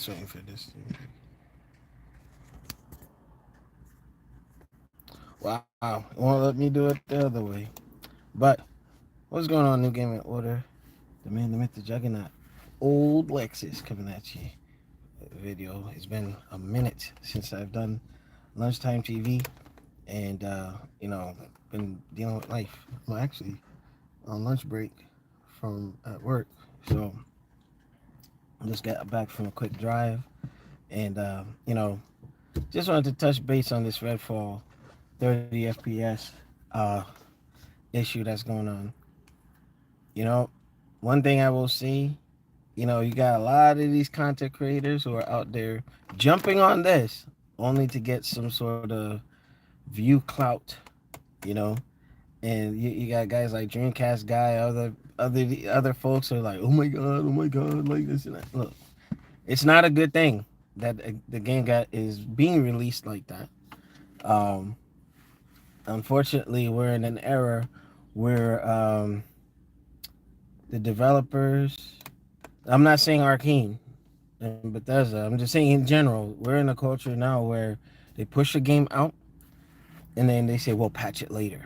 waiting for this. Wow, it won't let me do it the other way. But what's going on, New Gaming Order? The man, the myth, the juggernaut. Old Lexus coming at you. Video. It's been a minute since I've done lunchtime TV, and been dealing with life. Well, actually, on lunch break from at work, so I just got back from a quick drive, and just wanted to touch base on this Redfall 30 FPS uh, issue that's going on. You know, one thing I will say, you got a lot of these content creators who are out there jumping on this only to get some sort of view clout, you know. And you got guys like Dreamcast guy, other folks are like, oh my god, like this and that. Look, it's not a good thing that the game is being released like that. Um, Unfortunately, we're in an era where the developers, I'm not saying Arcane and Bethesda, I'm just saying in general, we're in a culture now where they push a game out and then they say, we'll patch it later.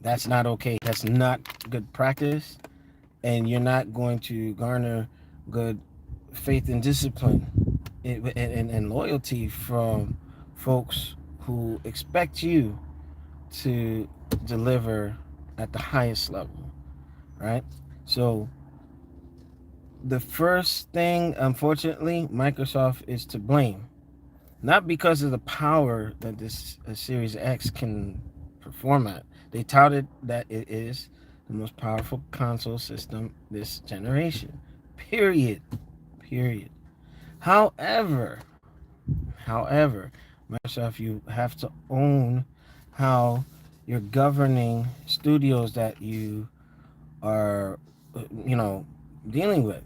That's not okay. That's not good practice. And you're not going to garner good faith and discipline and loyalty from folks who expect you to deliver at the highest level, right? So the first thing, unfortunately, Microsoft is to blame. Not because of the power that this Series X can perform at. They touted that it is the most powerful console system this generation. Period. Period. However, Microsoft, you have to own how you're governing studios that you are, dealing with.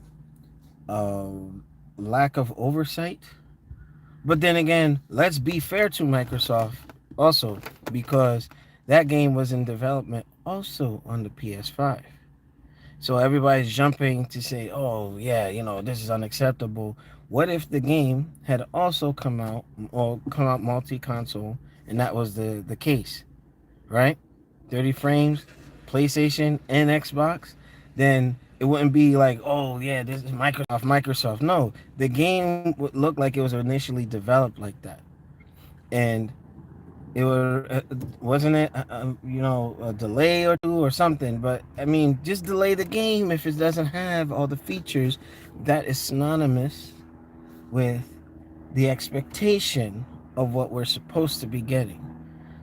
Uh, Lack of oversight. But then again, let's be fair to Microsoft also, because that game was in development also on the PS5. So everybody's jumping to say, oh, yeah, this is unacceptable. What if the game had also come out multi-console, and that was the case, right? 30 frames, PlayStation and Xbox, then it wouldn't be like, oh, yeah, this is Microsoft. No, the game would look like it was initially developed like that. And it was wasn't it a delay or two or something, but I mean, just delay the game if it doesn't have all the features that is synonymous with the expectation of what we're supposed to be getting.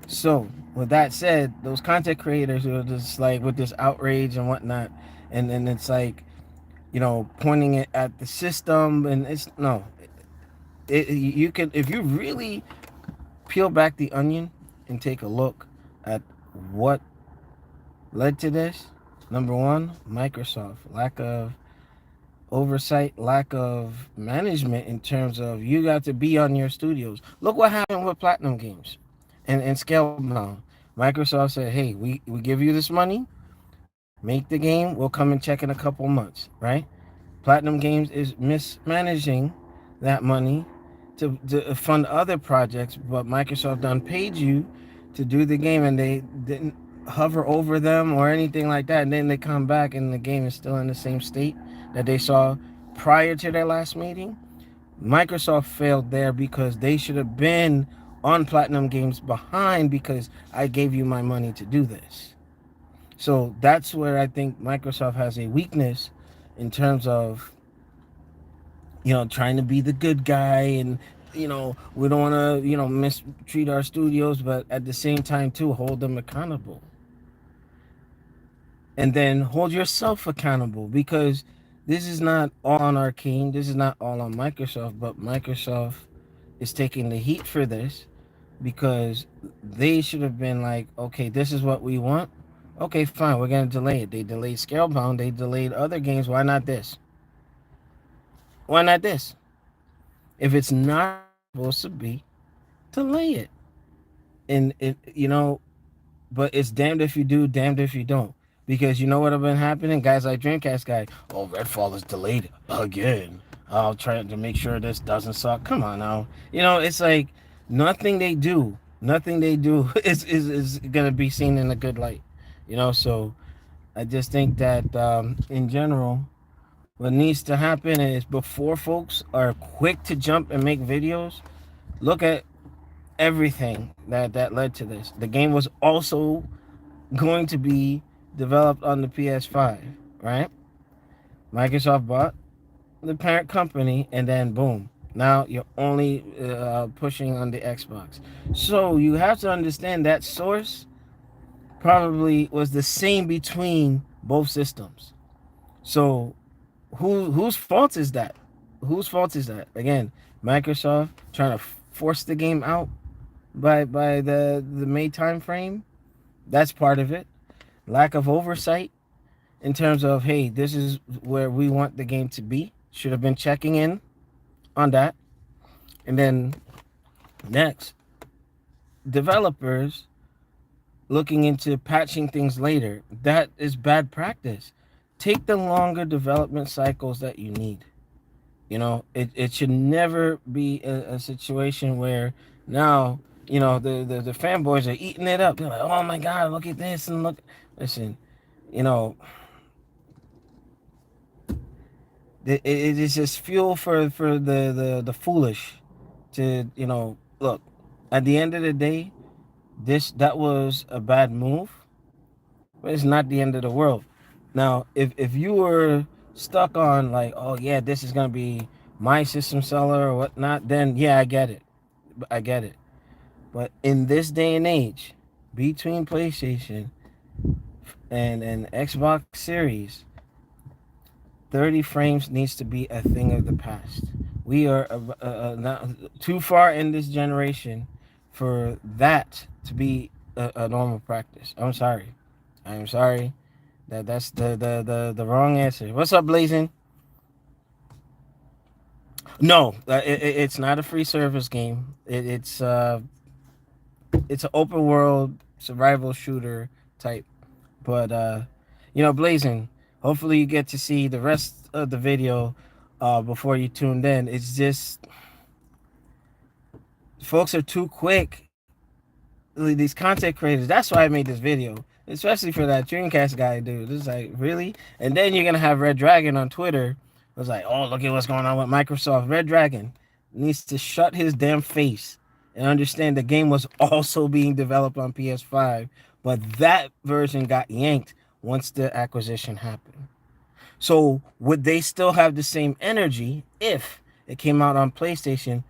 So with that said, those content creators who are just like with this outrage and whatnot, and then it's like, pointing it at the system, and it's no, you can, if you really peel back the onion and take a look at what led to this. Number one, Microsoft. Lack of oversight, lack of management in terms of you got to be on your studios. Look what happened with Platinum Games and Scalebound. Microsoft said, hey, we give you this money, make the game, we'll come and check in a couple months, right? Platinum Games is mismanaging that money to fund other projects, but Microsoft done paid you to do the game, and they didn't hover over them or anything like that. And then they come back and the game is still in the same state that they saw prior to their last meeting. Microsoft failed there because they should have been on Platinum Games behind, because I gave you my money to do this. So that's where I think Microsoft has a weakness in terms of, trying to be the good guy, and, we don't want to, mistreat our studios, but at the same time, too, hold them accountable. And then hold yourself accountable, because this is not all on Arcane. This is not all on Microsoft, but Microsoft is taking the heat for this, because they should have been like, okay, this is what we want. Okay, fine, we're going to delay it. They delayed Scalebound. They delayed other games. Why not this? Why not this? If it's not supposed to be, delay it. And but it's damned if you do, damned if you don't. Because you know what have been happening? Guys like Dreamcast guy, oh, Redfall is delayed again. I'll try to make sure this doesn't suck. Come on now. It's like nothing they do is gonna be seen in a good light. So I just think that in general, what needs to happen is before folks are quick to jump and make videos, look at everything that led to this. The game was also going to be developed on the PS5, right? Microsoft bought the parent company, and then boom, now you're only pushing on the Xbox. So you have to understand that source probably was the same between both systems. So whose fault is that? Whose fault is that? Again, Microsoft trying to force the game out by the May time frame. That's part of it. Lack of oversight in terms of, hey, this is where we want the game to be. Should have been checking in on that. And then next, developers looking into patching things later. That is bad practice. Take the longer development cycles that you need. It should never be a situation where now, the fanboys are eating it up. They're like, oh my God, look at this and look. Listen, you know, it is just fuel for the foolish to, look, at the end of the day, that was a bad move, but it's not the end of the world. Now, if you were stuck on like, oh yeah, this is gonna be my system seller or whatnot, then yeah, I get it. But in this day and age, between PlayStation and Xbox Series, 30 frames needs to be a thing of the past. We are not too far in this generation for that to be a normal practice. I'm sorry. That's the wrong answer. What's up, Blazing? No, it's not a free service game. It's an open world survival shooter type. But Blazing. Hopefully, you get to see the rest of the video before you tuned in. It's just folks are too quick. These content creators. That's why I made this video, especially for that Dreamcast guy, dude. It's like, really? And then you're gonna have Red Dragon on Twitter. It was like, oh, look at what's going on with Microsoft. Red Dragon needs to shut his damn face and understand the game was also being developed on PS5, but that version got yanked once the acquisition happened. So would they still have the same energy if it came out on PlayStation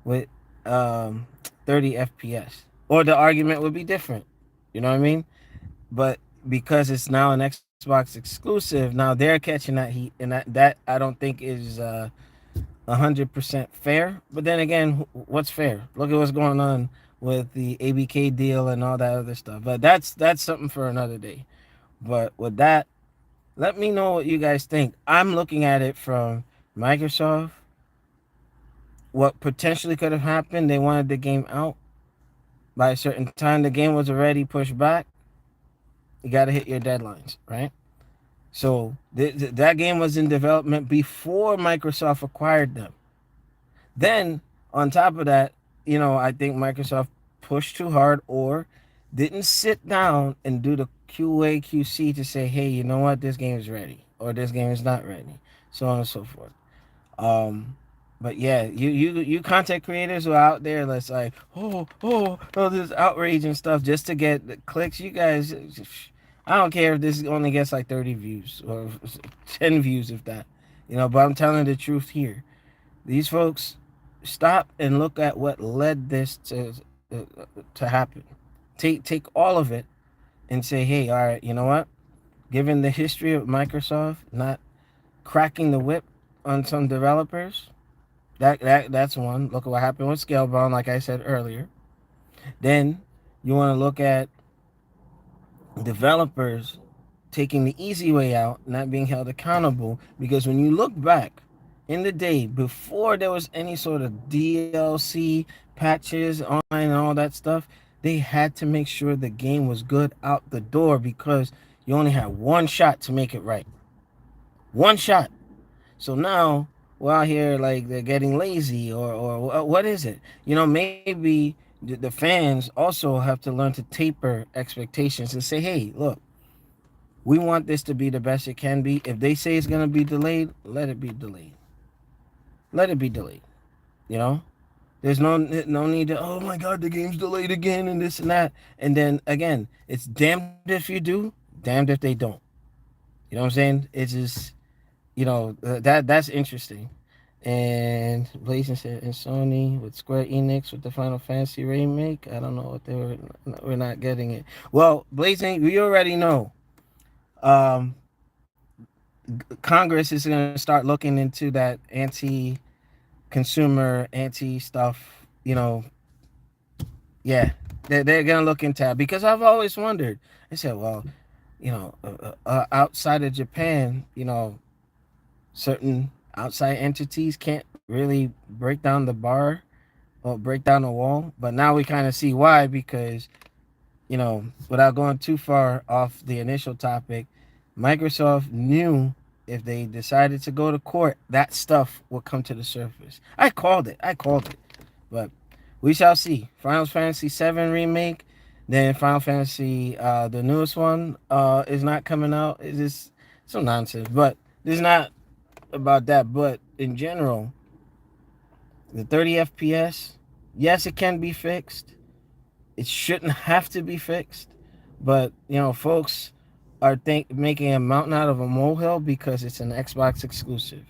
with 30 FPS? Or the argument would be different. You know what I mean? But because it's now an Xbox exclusive, now they're catching that heat, and that I don't think is 100% fair. But then again, what's fair? Look at what's going on with the ABK deal and all that other stuff. But that's something for another day. But with that, let me know what you guys think. I'm looking at it from Microsoft. What potentially could have happened, they wanted the game out by a certain time. The game was already pushed back. You got to hit your deadlines, right? So that game was in development before Microsoft acquired them. Then, on top of that, I think Microsoft pushed too hard or didn't sit down and do the QA, QC to say, hey, you know what, this game is ready or this game is not ready, so on and so forth. But yeah, you content creators who are out there that's like, oh, this outrage and stuff just to get the clicks. You guys, I don't care if this only gets like 30 views or 10 views, if that. But I'm telling the truth here. These folks, stop and look at what led this to happen. Take all of it and say, hey, all right, you know what? Given the history of Microsoft not cracking the whip on some developers, that's one. Look at what happened with Scalebound, like I said earlier. Then you want to look at developers taking the easy way out, not being held accountable. Because when you look back in the day before there was any sort of DLC patches online and all that stuff, they had to make sure the game was good out the door because you only had one shot to make it right. One shot. So now we're out here like they're getting lazy, or what is it? Maybe the fans also have to learn to taper expectations and say, hey, look, we want this to be the best it can be. If they say it's gonna be delayed, let it be delayed. Let it be delayed. You know, there's no need to, oh my God, the game's delayed again and this and that. And then again, it's damned if you do, damned if they don't. You know what I'm saying? It's just, that's interesting. And Blazing said, and Sony with Square Enix with the Final Fantasy remake. I don't know what they were. We're not getting it. Well, Blazing, we already know. Um, Congress is going to start looking into that anti-consumer, anti-stuff. Yeah, they're going to look into that because I've always wondered. I said, well, outside of Japan, certain outside entities can't really break down the bar or break down the wall. But now we kind of see why, because, without going too far off the initial topic, Microsoft knew if they decided to go to court, that stuff will come to the surface. I called it. But we shall see. Final Fantasy VII remake, then Final Fantasy, the newest one, is not coming out. It's just some nonsense. But there's not about that. But in general, the 30 FPS, yes, it can be fixed. It shouldn't have to be fixed. But, folks are making a mountain out of a molehill because it's an Xbox exclusive,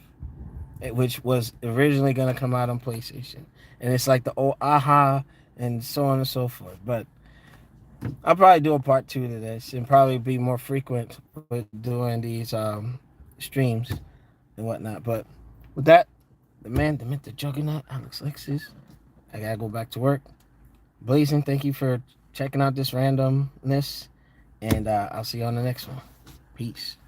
which was originally going to come out on PlayStation. And it's like the old aha and so on and so forth. But I'll probably do a part 2 to this and probably be more frequent with doing these streams and whatnot. But with that, the man, the myth, the juggernaut, Alex Lexus, I gotta go back to work. Blazing, thank you for checking out this randomness, and I'll see you on the next one. Peace.